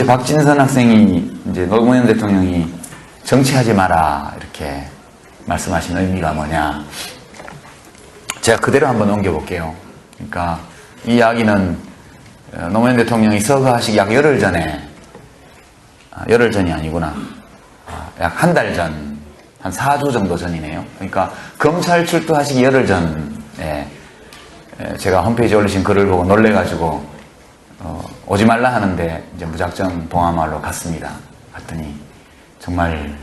박진선 학생이 이제 노무현 대통령이 정치하지 마라 이렇게 말씀하신 의미가 뭐냐, 제가 그대로 한번 옮겨볼게요. 그러니까 이 이야기는 노무현 대통령이 서거하시기 약 열흘 전에, 열흘 전이 아니구나, 약 한 달 전, 한 4주 정도 전이네요. 그러니까 검찰 출두하시기 열흘 전에 제가 홈페이지에 올리신 글을 보고 놀래가지고 오지 말라 하는데 이제 무작정 봉화마을로 갔습니다. 갔더니 정말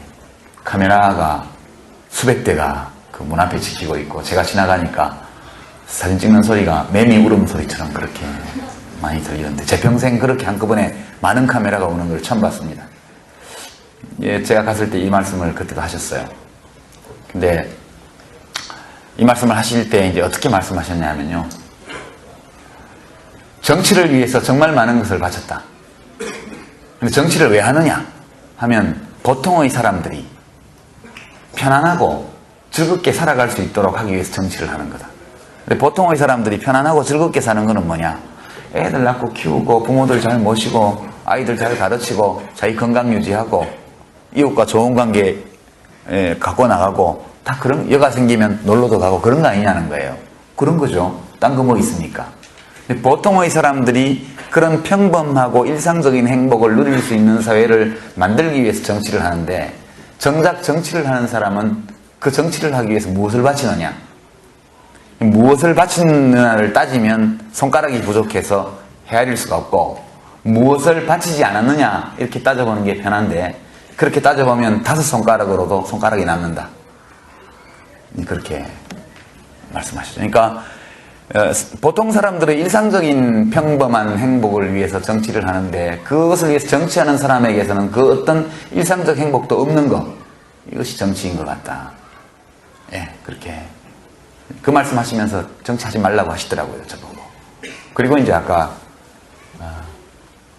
카메라가 수백 대가 그 문 앞에 지키고 있고, 제가 지나가니까 사진 찍는 소리가 매미 울음소리처럼 그렇게 많이 들리는데, 제 평생 그렇게 한꺼번에 많은 카메라가 오는 걸 처음 봤습니다. 예, 제가 갔을 때 이 말씀을 그때도 하셨어요. 근데 이 말씀을 하실 때 이제 어떻게 말씀하셨냐면요, 정치를 위해서 정말 많은 것을 바쳤다. 근데 정치를 왜 하느냐 하면 보통의 사람들이 편안하고 즐겁게 살아갈 수 있도록 하기 위해서 정치를 하는 거다. 근데 보통의 사람들이 편안하고 즐겁게 사는 거는 뭐냐, 애들 낳고 키우고 부모들 잘 모시고 아이들 잘 가르치고 자기 건강 유지하고 이웃과 좋은 관계 갖고 나가고, 다 그런, 여가 생기면 놀러도 가고 그런 거 아니냐는 거예요. 그런 거죠. 딴 거 뭐 있습니까? 근데 보통의 사람들이 그런 평범하고 일상적인 행복을 누릴 수 있는 사회를 만들기 위해서 정치를 하는데, 정작 정치를 하는 사람은 그 정치를 하기 위해서 무엇을 바치느냐, 무엇을 바치느냐를 따지면 손가락이 부족해서 헤아릴 수가 없고, 무엇을 바치지 않았느냐 이렇게 따져보는 게 편한데, 그렇게 따져보면 5손가락으로도 손가락이 남는다, 그렇게 말씀하시죠. 그러니까 보통 사람들의 일상적인 평범한 행복을 위해서 정치를 하는데, 그것을 위해서 정치하는 사람에게서는 그 어떤 일상적 행복도 없는 것, 이것이 정치인 것 같다. 예, 그렇게 그 말씀하시면서 정치하지 말라고 하시더라고요, 저보고. 그리고 이제 아까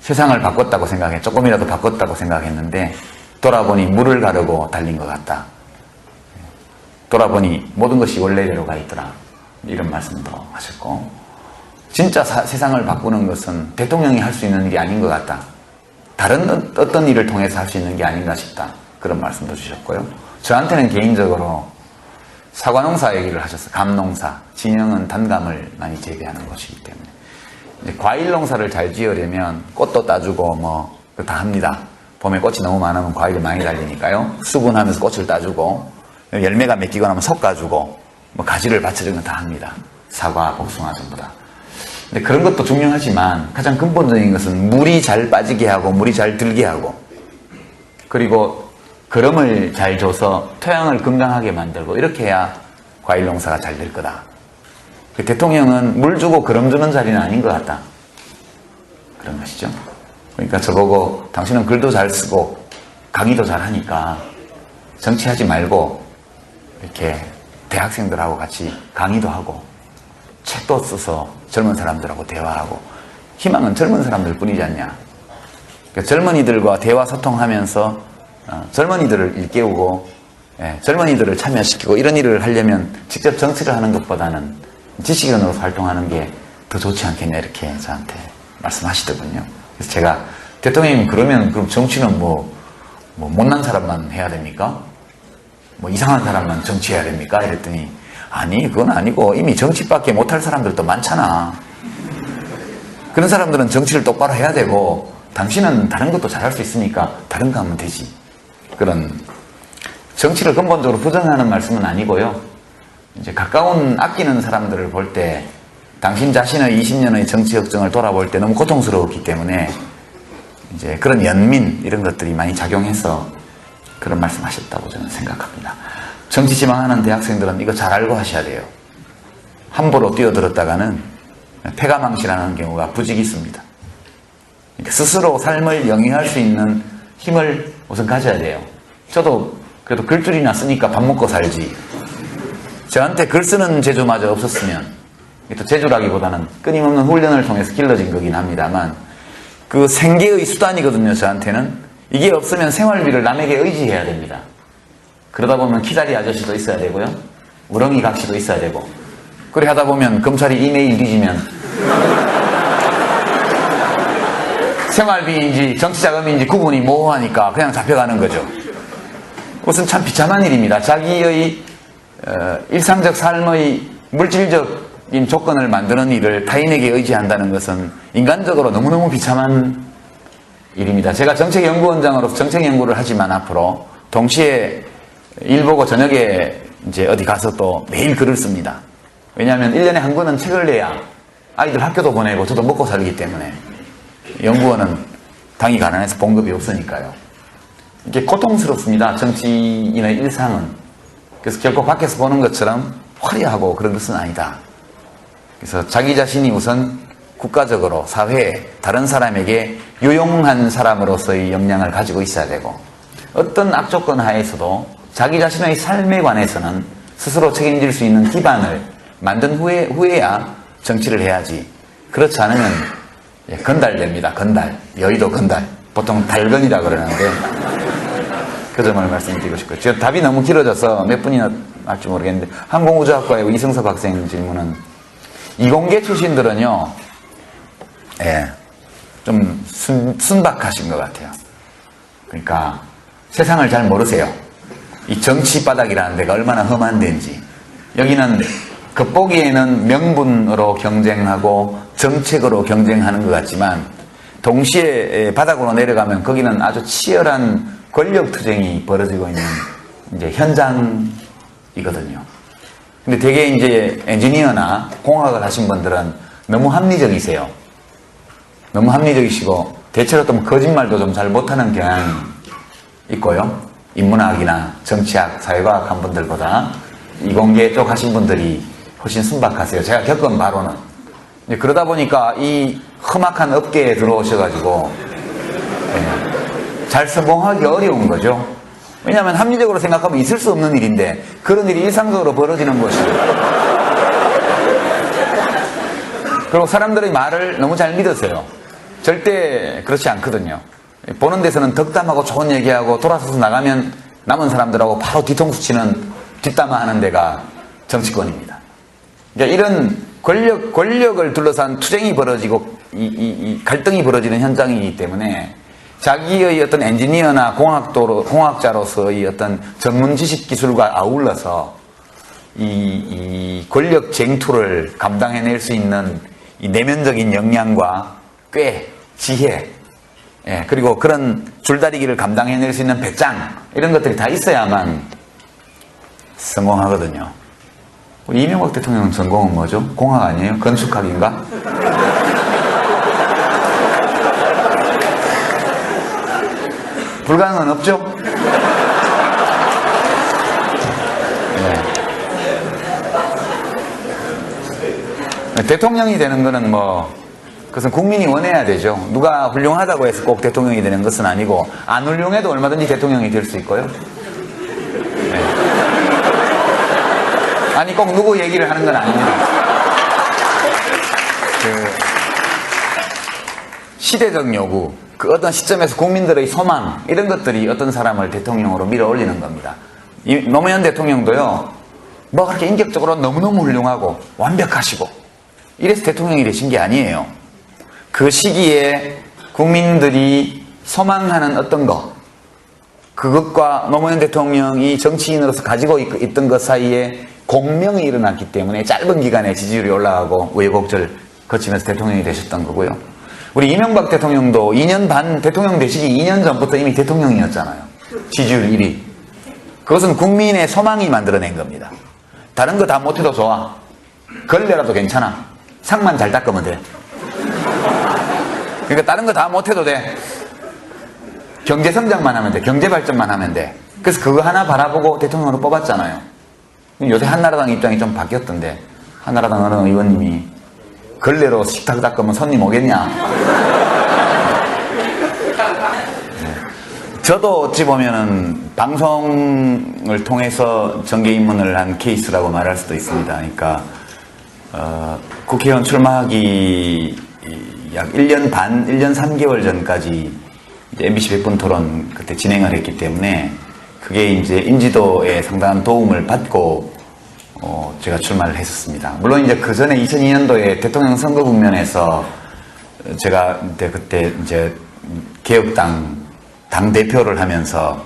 세상을 바꿨다고 생각해, 조금이라도 바꿨다고 생각했는데 돌아보니 물을 가르고 달린 것 같다. 돌아보니 모든 것이 원래대로 가 있더라, 이런 말씀도 하셨고, 진짜 세상을 바꾸는 것은 대통령이 할 수 있는 게 아닌 것 같다, 다른 어떤 일을 통해서 할 수 있는 게 아닌가 싶다, 그런 말씀도 주셨고요. 저한테는 개인적으로 사과농사 얘기를 하셨어요. 감농사. 진영은 단감을 많이 재배하는 것이기 때문에 과일 농사를 잘 지으려면 꽃도 따주고 뭐 다 합니다. 봄에 꽃이 너무 많으면 과일이 많이 달리니까요, 수분하면서 꽃을 따주고, 열매가 맺기고 나면 솎아주고, 뭐 가지를 받쳐주는 건 다 합니다. 사과, 복숭아 전부 다. 근데 그런 것도 중요하지만 가장 근본적인 것은 물이 잘 빠지게 하고 물이 잘 들게 하고, 그리고 거름을 잘 줘서 토양을 건강하게 만들고, 이렇게 해야 과일 농사가 잘 될 거다. 대통령은 물 주고 거름 주는 자리는 아닌 것 같다, 그런 것이죠. 그러니까 저보고 당신은 글도 잘 쓰고 강의도 잘 하니까 정치하지 말고 이렇게 대학생들하고 같이 강의도 하고 책도 써서 젊은 사람들하고 대화하고, 희망은 젊은 사람들 뿐이지 않냐. 그러니까 젊은이들과 대화 소통하면서 젊은이들을 일깨우고, 젊은이들을 참여시키고, 이런 일을 하려면 직접 정치를 하는 것보다는 지식인으로 활동하는 게 더 좋지 않겠냐, 이렇게 저한테 말씀하시더군요. 그래서 제가, 대통령님 그러면 그럼 정치는 뭐 못난 사람만 해야 됩니까? 뭐 이상한 사람만 정치해야 됩니까? 이랬더니, 아니 그건 아니고 이미 정치밖에 못할 사람들도 많잖아. 그런 사람들은 정치를 똑바로 해야 되고, 당신은 다른 것도 잘할 수 있으니까 다른 거 하면 되지. 그런, 정치를 근본적으로 부정하는 말씀은 아니고요, 이제 가까운 아끼는 사람들을 볼 때 당신 자신의 20년의 정치 역정을 돌아볼 때 너무 고통스러웠기 때문에 이제 그런 연민, 이런 것들이 많이 작용해서 그런 말씀하셨다고 저는 생각합니다. 정치 지망하는 대학생들은 이거 잘 알고 하셔야 돼요. 함부로 뛰어들었다가는 패가망신하는 경우가 부직 있습니다. 그러니까 스스로 삶을 영위할 수 있는 힘을 우선 가져야 돼요. 저도 그래도 글줄이나 쓰니까 밥 먹고 살지, 저한테 글 쓰는 재주마저 없었으면, 또 재주라기보다는 끊임없는 훈련을 통해서 길러진 거긴 합니다만, 그 생계의 수단이거든요. 저한테는 이게 없으면 생활비를 남에게 의지해야 됩니다. 그러다 보면 키다리 아저씨도 있어야 되고요, 우렁이 각시도 있어야 되고, 그래 하다 보면 검찰이 이메일 뒤지면 생활비인지 정치자금인지 구분이 모호하니까 그냥 잡혀가는 거죠. 그것은 참 비참한 일입니다. 자기의 일상적 삶의 물질적인 조건을 만드는 일을 타인에게 의지한다는 것은 인간적으로 너무너무 비참한 일입니다. 제가 정책연구원장으로서 정책연구를 하지만 앞으로 동시에 일 보고 저녁에 이제 어디 가서 또 매일 글을 씁니다. 왜냐하면 1년에 한 권은 책을 내야 아이들 학교도 보내고 저도 먹고 살기 때문에 연구원은 당이 가난해서 봉급이 없으니까요. 이게 고통스럽습니다. 정치인의 일상은. 그래서 결코 밖에서 보는 것처럼 화려하고 그런 것은 아니다. 그래서 자기 자신이 우선 국가적으로 사회에 다른 사람에게 유용한 사람으로서의 역량을 가지고 있어야 되고 어떤 악조건 하에서도 자기 자신의 삶에 관해서는 스스로 책임질 수 있는 기반을 만든 후에야 정치를 해야지. 그렇지 않으면 건달됩니다. 건달. 여의도 건달. 보통 달건이라 그러는데 그 점을 말씀드리고 싶고요. 지금 답이 너무 길어져서 몇 분이나 할지 모르겠는데 항공우주학과의 이승섭 학생 질문은 이공계 출신들은요 좀 순박하신 것 같아요. 그러니까 세상을 잘 모르세요. 이 정치 바닥이라는 데가 얼마나 험한 데인지. 여기는 겉보기에는 명분으로 경쟁하고 정책으로 경쟁하는 것 같지만 동시에 바닥으로 내려가면 거기는 아주 치열한 권력 투쟁이 벌어지고 있는 이제 현장이거든요. 근데 되게 이제 엔지니어나 공학을 하신 분들은 너무 합리적이세요. 너무 합리적이시고 대체로 또 거짓말도 좀 잘 못하는 경향이 있고요. 인문학이나 정치학, 사회과학 한 분들보다 이공계 쪽 하신 분들이 훨씬 순박하세요. 제가 겪은 바로는. 그러다 보니까 이 험악한 업계에 들어오셔가지고 잘 성공하기 어려운 거죠. 왜냐하면 합리적으로 생각하면 있을 수 없는 일인데 그런 일이 일상적으로 벌어지는 것이죠. 그리고 사람들의 말을 너무 잘 믿으세요. 절대 그렇지 않거든요. 보는 데서는 덕담하고 좋은 얘기하고 돌아서서 나가면 남은 사람들하고 바로 뒤통수 치는 뒷담화하는 데가 정치권입니다. 그러니까 이런 권력을 둘러싼 투쟁이 벌어지고 이 갈등이 벌어지는 현장이기 때문에 자기의 어떤 엔지니어나 공학자로서의 어떤 전문 지식 기술과 아울러서 이 권력 쟁투를 감당해낼 수 있는 이 내면적인 역량과 꽤, 지혜, 그리고 그런 줄다리기를 감당해낼 수 있는 배짱 이런 것들이 다 있어야만 성공하거든요. 우리 이명박 대통령 전공은 뭐죠? 공학 아니에요? 건축학인가? 불가능은 없죠? 대통령이 되는 거는 그것은 국민이 원해야 되죠. 누가 훌륭하다고 해서 꼭 대통령이 되는 것은 아니고 안 훌륭해도 얼마든지 대통령이 될 수 있고요. 아니 꼭 누구 얘기를 하는 건 아닙니다. 시대적 요구, 그 어떤 시점에서 국민들의 소망 이런 것들이 어떤 사람을 대통령으로 밀어 올리는 겁니다. 이 노무현 대통령도요 그렇게 인격적으로 너무너무 훌륭하고 완벽하시고 이래서 대통령이 되신 게 아니에요. 그 시기에 국민들이 소망하는 어떤 것, 그것과 노무현 대통령이 정치인으로서 가지고 있던 것 사이에 공명이 일어났기 때문에 짧은 기간에 지지율이 올라가고 우여곡절 거치면서 대통령이 되셨던 거고요. 우리 이명박 대통령도 2년 반 대통령 되시기 2년 전부터 이미 대통령이었잖아요. 지지율 1위. 그것은 국민의 소망이 만들어낸 겁니다. 다른 거 다 못해도 좋아. 걸레라도 괜찮아. 상만 잘 닦으면 돼. 그러니까 다른 거 다 못해도 돼. 경제 성장만 하면 돼. 경제 발전만 하면 돼. 그래서 그거 하나 바라보고 대통령으로 뽑았잖아요. 요새 한나라당 입장이 좀 바뀌었던데 한나라당 어느 의원님이 걸레로 식탁 닦으면 손님 오겠냐. 저도 어찌 보면은 방송을 통해서 정계 입문을 한 케이스라고 말할 수도 있습니다. 그러니까 국회의원 출마하기 약 1년 반, 1년 3개월 전까지 MBC 100분 토론 그때 진행을 했기 때문에 그게 이제 인지도에 상당한 도움을 받고 제가 출마를 했었습니다. 물론 이제 그 전에 2002년도에 대통령 선거 국면에서 제가 그때 이제 개혁당 당대표를 하면서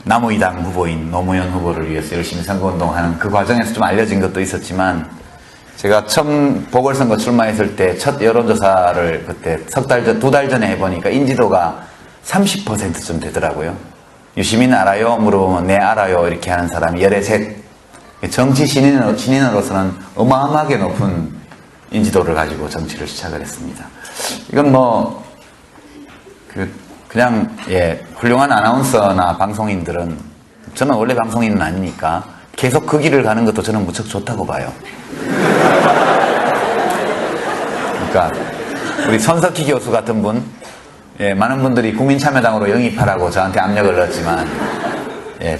남의당 후보인 노무현 후보를 위해서 열심히 선거운동하는 그 과정에서 좀 알려진 것도 있었지만, 제가 처음 보궐선거 출마했을 때 첫 여론조사를 그때 두 달 전에 해보니까 인지도가 30%쯤 되더라고요. 유시민 알아요? 물어보면 네 알아요 이렇게 하는 사람이 13. 정치 신인으로서는 어마어마하게 높은 인지도를 가지고 정치를 시작을 했습니다. 이건 뭐 그냥 훌륭한 아나운서나 방송인들은, 저는 원래 방송인은 아니니까 계속 그 길을 가는 것도 저는 무척 좋다고 봐요. 그러니까 우리 손석희 교수 같은 분, 많은 분들이 국민참여당으로 영입하라고 저한테 압력을 넣었지만,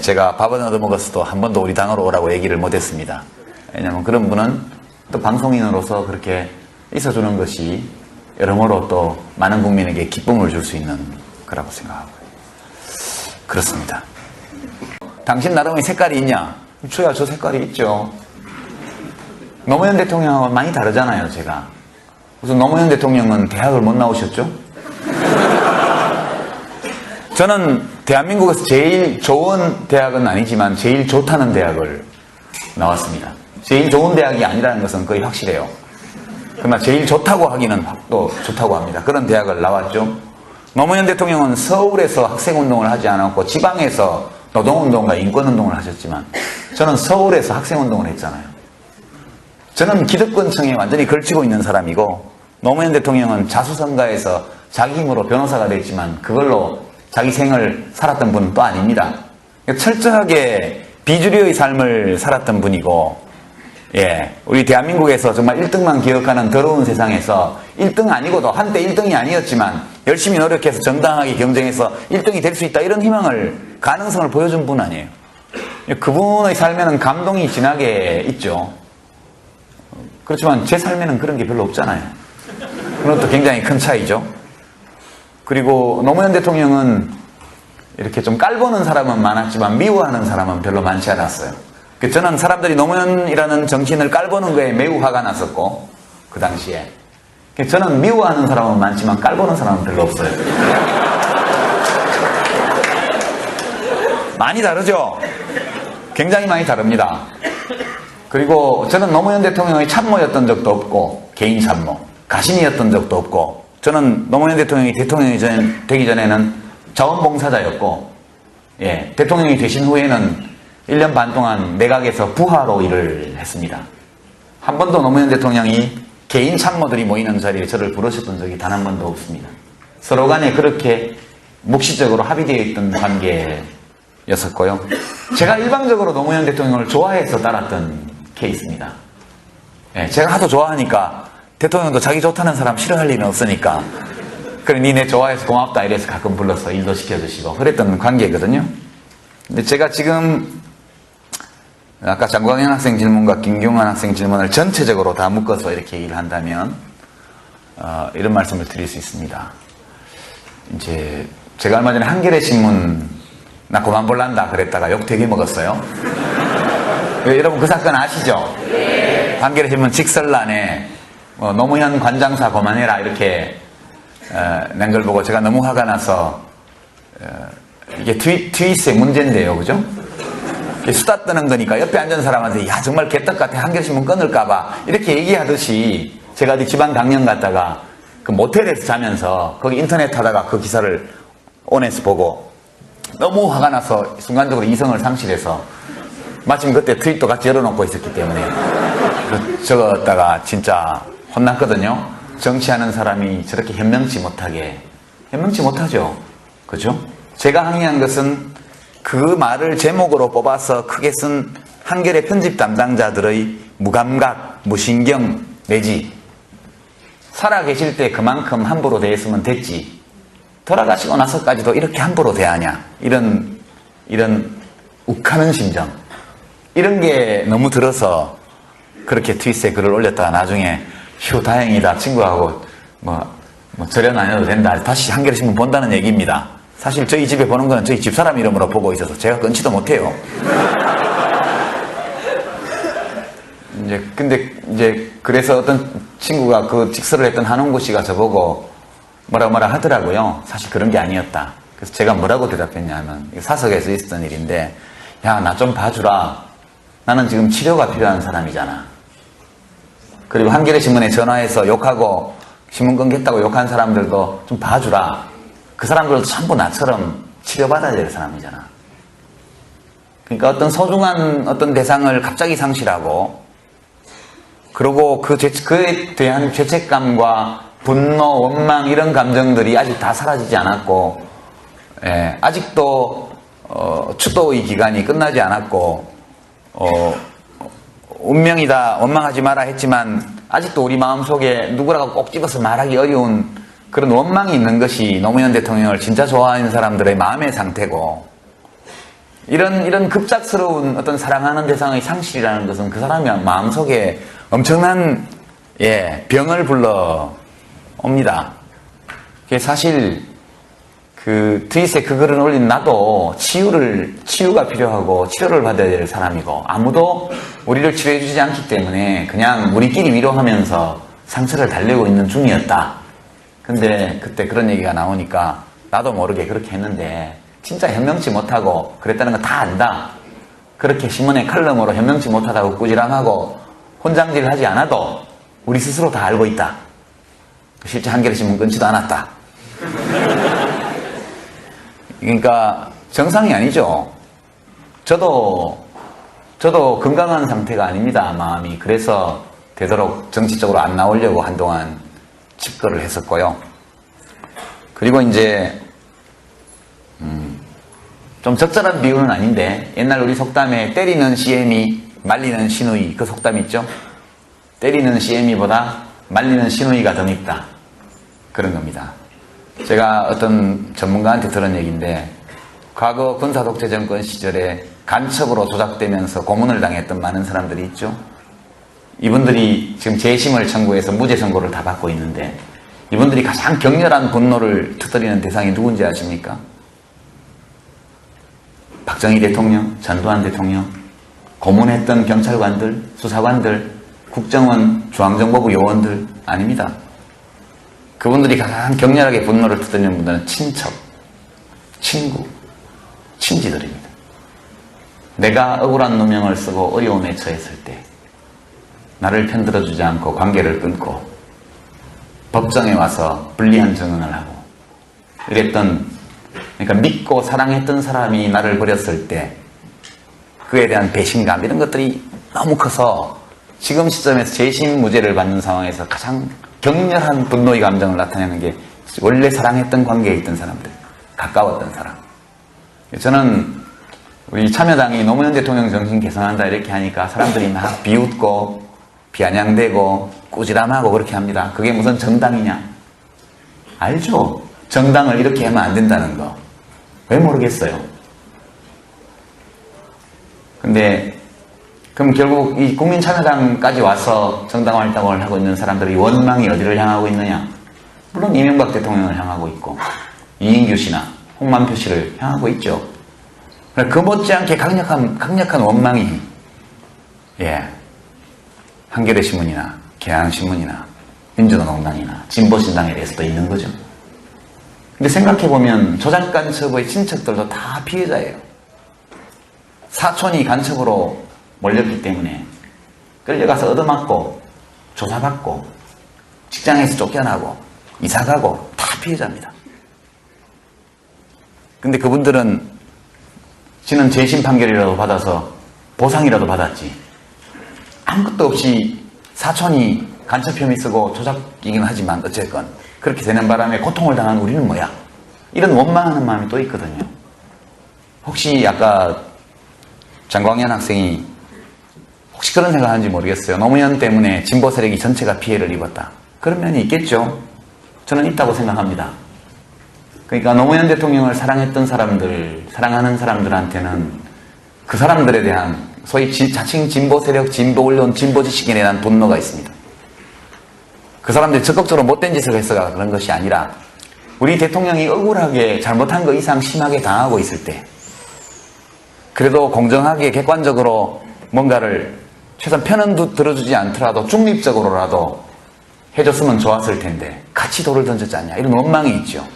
제가 밥은 얻어먹었어도 한 번도 우리 당으로 오라고 얘기를 못했습니다. 왜냐하면 그런 분은 또 방송인으로서 그렇게 있어주는 것이 여러모로 또 많은 국민에게 기쁨을 줄 수 있는 거라고 생각하고요. 그렇습니다. 당신 나름의 색깔이 있냐? 저야 저 색깔이 있죠. 노무현 대통령하고 많이 다르잖아요, 제가. 무슨 노무현 대통령은 대학을 못 나오셨죠? 저는 대한민국에서 제일 좋은 대학은 아니지만 제일 좋다는 대학을 나왔습니다. 제일 좋은 대학이 아니라는 것은 거의 확실해요. 그러나 제일 좋다고 하기는 또 좋다고 합니다. 그런 대학을 나왔죠. 노무현 대통령은 서울에서 학생운동을 하지 않았고 지방에서 노동운동과 인권운동을 하셨지만, 저는 서울에서 학생운동을 했잖아요. 저는 기득권층에 완전히 걸치고 있는 사람이고, 노무현 대통령은 자수성가해서 자기 힘으로 변호사가 됐지만 그걸로 자기 생을 살았던 분은 또 아닙니다. 철저하게 비주류의 삶을 살았던 분이고, 우리 대한민국에서 정말 1등만 기억하는 더러운 세상에서 1등 아니고도 한때 1등이 아니었지만 열심히 노력해서 정당하게 경쟁해서 1등이 될 수 있다, 이런 희망을, 가능성을 보여준 분 아니에요. 그분의 삶에는 감동이 진하게 있죠. 그렇지만 제 삶에는 그런 게 별로 없잖아요. 그것도 굉장히 큰 차이죠. 그리고 노무현 대통령은 이렇게 좀 깔보는 사람은 많았지만 미워하는 사람은 별로 많지 않았어요. 저는 사람들이 노무현이라는 정치인을 깔보는 거에 매우 화가 났었고, 그 당시에. 저는 미워하는 사람은 많지만 깔보는 사람은 별로 없어요. 많이 다르죠? 굉장히 많이 다릅니다. 그리고 저는 노무현 대통령의 참모였던 적도 없고, 개인 참모, 가신이었던 적도 없고, 저는 노무현 대통령이 대통령이 되기 전에는 자원봉사자였고, 대통령이 되신 후에는 1년 반 동안 내각에서 부하로 일을 했습니다. 한 번도 노무현 대통령이 개인 참모들이 모이는 자리에 저를 부르셨던 적이 단 한 번도 없습니다. 서로 간에 그렇게 묵시적으로 합의되어 있던 관계였었고요. 제가 일방적으로 노무현 대통령을 좋아해서 따랐던 케이스입니다. 제가 하도 좋아하니까 대통령도 자기 좋다는 사람 싫어할 일은 없으니까, 그래 니네 좋아해서 고맙다 이래서 가끔 불러서 일도 시켜주시고 그랬던 관계거든요. 근데 제가 지금 아까 장광현 학생 질문과 김경환 학생 질문을 전체적으로 다 묶어서 이렇게 얘기를 한다면 이런 말씀을 드릴 수 있습니다. 이제 제가 얼마 전에 한겨레 신문 나 그만 볼란다 그랬다가 욕 되게 먹었어요. 여러분 그 사건 아시죠? 한겨레 신문 직설란에 노무현 관장사 그만해라 이렇게 낸 걸 보고 제가 너무 화가 나서, 이게 트윗의 문제인데요, 그죠? 수다 떠는 거니까 옆에 앉은 사람한테 야 정말 개떡 같아, 한겨레신문 끊을까봐 이렇게 얘기하듯이, 제가 어디 지방 강연 갔다가 그 모텔에서 자면서 거기 인터넷 하다가 그 기사를 온에서 보고 너무 화가 나서 순간적으로 이성을 상실해서, 마침 그때 트윗도 같이 열어놓고 있었기 때문에 적었다가 진짜 혼났거든요. 정치하는 사람이 저렇게 현명치 못하죠. 그죠? 제가 항의한 것은 그 말을 제목으로 뽑아서 크게 쓴 한겨레 편집 담당자들의 무감각, 무신경 내지 살아계실 때 그만큼 함부로 대했으면 됐지, 돌아가시고 나서까지도 이렇게 함부로 대하냐, 이런 욱하는 심정, 이런 게 너무 들어서 그렇게 트윗에 글을 올렸다가 나중에 휴 다행이다, 친구하고 절연 안 해도 된다, 다시 한겨레 신문 본다는 얘기입니다. 사실 저희 집에 보는 거는 저희 집사람 이름으로 보고 있어서 제가 끊지도 못해요. 근데 그래서 어떤 친구가 그 직설을 했던 한홍구 씨가 저보고 뭐라 하더라고요. 사실 그런 게 아니었다. 그래서 제가 뭐라고 대답했냐면, 사석에서 있었던 일인데, 야, 나 좀 봐주라. 나는 지금 치료가 필요한 사람이잖아. 그리고 한겨레 신문에 전화해서 욕하고 신문 끊겠다고 욕한 사람들도 좀 봐주라. 그 사람들도 전부 나처럼 치료받아야 될 사람이잖아. 그러니까 어떤 소중한 어떤 대상을 갑자기 상실하고, 그리고 그에 대한 죄책감과 분노, 원망 이런 감정들이 아직 다 사라지지 않았고, 아직도 추도의 기간이 끝나지 않았고, 운명이다, 원망하지 마라 했지만 아직도 우리 마음속에 누구라고 꼭 집어서 말하기 어려운 그런 원망이 있는 것이 노무현 대통령을 진짜 좋아하는 사람들의 마음의 상태고, 이런 급작스러운 어떤 사랑하는 대상의 상실이라는 것은 그 사람의 마음속에 엄청난 병을 불러 옵니다. 사실 그 트윗에 그 글을 올린 나도 치유가 필요하고 치료를 받아야 될 사람이고, 아무도 우리를 치료해 주지 않기 때문에 그냥 우리끼리 위로하면서 상처를 달래고 있는 중이었다. 근데 그때 그런 얘기가 나오니까 나도 모르게 그렇게 했는데, 진짜 현명치 못하고 그랬다는 거 다 안다. 그렇게 신문의 칼럼으로 현명치 못하다고 꾸지람하고 혼장질 하지 않아도 우리 스스로 다 알고 있다. 실제 한겨레 신문 끊지도 않았다. 그러니까 정상이 아니죠. 저도 건강한 상태가 아닙니다, 마음이. 그래서 되도록 정치적으로 안 나오려고 한동안 집거를 했었고요. 그리고 이제 좀 적절한 비유는 아닌데, 옛날 우리 속담에 때리는 시애미 말리는 시누이, 그 속담 있죠? 때리는 시애미보다 말리는 시누이가 더 밉다, 그런 겁니다. 제가 어떤 전문가한테 들은 얘기인데, 과거 군사독재 정권 시절에 간첩으로 조작되면서 고문을 당했던 많은 사람들이 있죠. 이분들이 지금 재심을 청구해서 무죄 선고를 다 받고 있는데, 이분들이 가장 격렬한 분노를 터뜨리는 대상이 누군지 아십니까? 박정희 대통령, 전두환 대통령, 고문했던 경찰관들, 수사관들, 국정원, 중앙정보부 요원들 아닙니다. 그분들이 가장 격렬하게 분노를 터뜨리는 분들은 친척, 친구, 친지들입니다. 내가 억울한 누명을 쓰고 어려움에 처했을 때 나를 편들어주지 않고 관계를 끊고 법정에 와서 불리한 증언을 하고 이랬던, 그러니까 믿고 사랑했던 사람이 나를 버렸을 때 그에 대한 배신감, 이런 것들이 너무 커서 지금 시점에서 재심 무죄를 받는 상황에서 가장 격렬한 분노의 감정을 나타내는 게 원래 사랑했던 관계에 있던 사람들, 가까웠던 사람. 저는 우리 참여당이 노무현 대통령 정신 개선한다 이렇게 하니까 사람들이 막 비웃고 비아냥대고 꾸지람하고 그렇게 합니다. 그게 무슨 정당이냐? 알죠? 정당을 이렇게 하면 안 된다는 거. 왜 모르겠어요? 근데 그럼 결국 이 국민참여당까지 와서 정당 활동을 하고 있는 사람들의 원망이 어디를 향하고 있느냐? 물론 이명박 대통령을 향하고 있고 이인규 씨나 홍만표 씨를 향하고 있죠. 그 못지않게 강력한 원망이 한겨레 신문이나 경향신문이나 민주노동당이나 진보신당에 대해서도 있는 거죠. 근데 생각해보면 조작 간첩의 친척들도 다 피해자예요. 사촌이 간첩으로 몰렸기 때문에 끌려가서 얻어맞고 조사받고 직장에서 쫓겨나고 이사가고 다 피해자입니다. 근데 그분들은 지는 재심 판결이라도 받아서 보상이라도 받았지, 아무것도 없이 사촌이 간첩 혐의 쓰고 조작이긴 하지만 어쨌건 그렇게 되는 바람에 고통을 당한 우리는 뭐야? 이런 원망하는 마음이 또 있거든요. 혹시 아까 장광현 학생이 혹시 그런 생각하는지 모르겠어요. 노무현 때문에 진보 세력이 전체가 피해를 입었다, 그런 면이 있겠죠. 저는 있다고 생각합니다. 그러니까 노무현 대통령을 사랑했던 사람들, 사랑하는 사람들한테는 그 사람들에 대한 소위 자칭 진보 세력, 진보 언론, 진보 지식인에 대한 분노가 있습니다. 그 사람들이 적극적으로 못된 짓을 해서 그런 것이 아니라 우리 대통령이 억울하게 잘못한 것 이상 심하게 당하고 있을 때 그래도 공정하게 객관적으로 뭔가를 최소한 편은 들어주지 않더라도 중립적으로라도 해줬으면 좋았을 텐데 같이 돌을 던졌지 않냐 이런 원망이 있죠.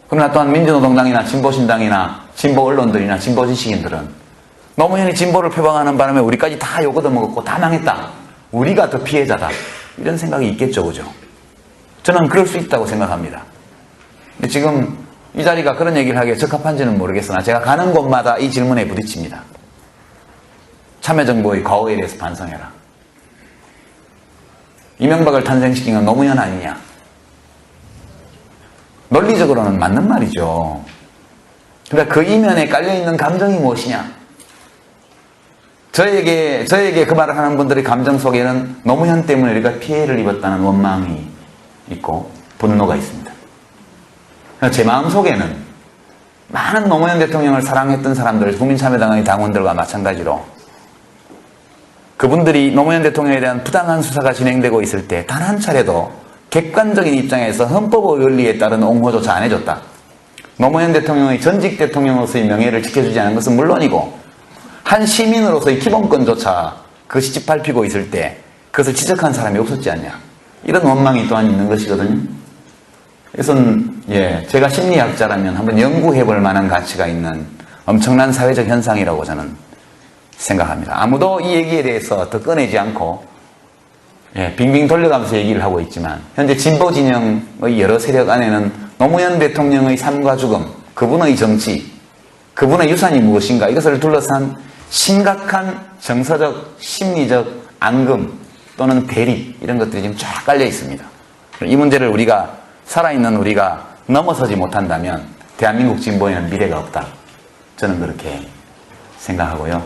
그러나 또한 민주노동당이나 진보신당이나 진보 언론들이나 진보 지식인들은 노무현이 진보를 표방하는 바람에 우리까지 다 욕 얻어먹었고 다 망했다. 우리가 더 피해자다. 이런 생각이 있겠죠. 그죠? 저는 그럴 수 있다고 생각합니다. 근데 지금 이 자리가 그런 얘기를 하기에 적합한지는 모르겠으나 제가 가는 곳마다 이 질문에 부딪힙니다. 참여정부의 과오에 대해서 반성해라. 이명박을 탄생시킨 건 노무현 아니냐. 논리적으로는 맞는 말이죠. 그러니까 그 이면에 깔려있는 감정이 무엇이냐. 저에게 그 말을 하는 분들의 감정 속에는 노무현 때문에 우리가 피해를 입었다는 원망이 있고 분노가 있습니다. 제 마음속에는 많은 노무현 대통령을 사랑했던 사람들, 국민참여당의 당원들과 마찬가지로 그분들이 노무현 대통령에 대한 부당한 수사가 진행되고 있을 때 단 한 차례도 객관적인 입장에서 헌법의 원리에 따른 옹호조차 안 해줬다. 노무현 대통령의 전직 대통령으로서의 명예를 지켜주지 않은 것은 물론이고 한 시민으로서의 기본권조차 그것이 짓밟히고 있을 때 그것을 지적한 사람이 없었지 않냐. 이런 원망이 또한 있는 것이거든요. 이것은 제가 심리학자라면 한번 연구해볼 만한 가치가 있는 엄청난 사회적 현상이라고 저는 생각합니다. 아무도 이 얘기에 대해서 더 꺼내지 않고 빙빙 돌려가면서 얘기를 하고 있지만 현재 진보 진영의 여러 세력 안에는 노무현 대통령의 삶과 죽음, 그분의 정치, 그분의 유산이 무엇인가 이것을 둘러싼 심각한 정서적, 심리적 앙금 또는 대립 이런 것들이 지금 쫙 깔려 있습니다. 이 문제를 우리가 살아있는 우리가 넘어서지 못한다면 대한민국 진보에는 미래가 없다. 저는 그렇게 생각하고요.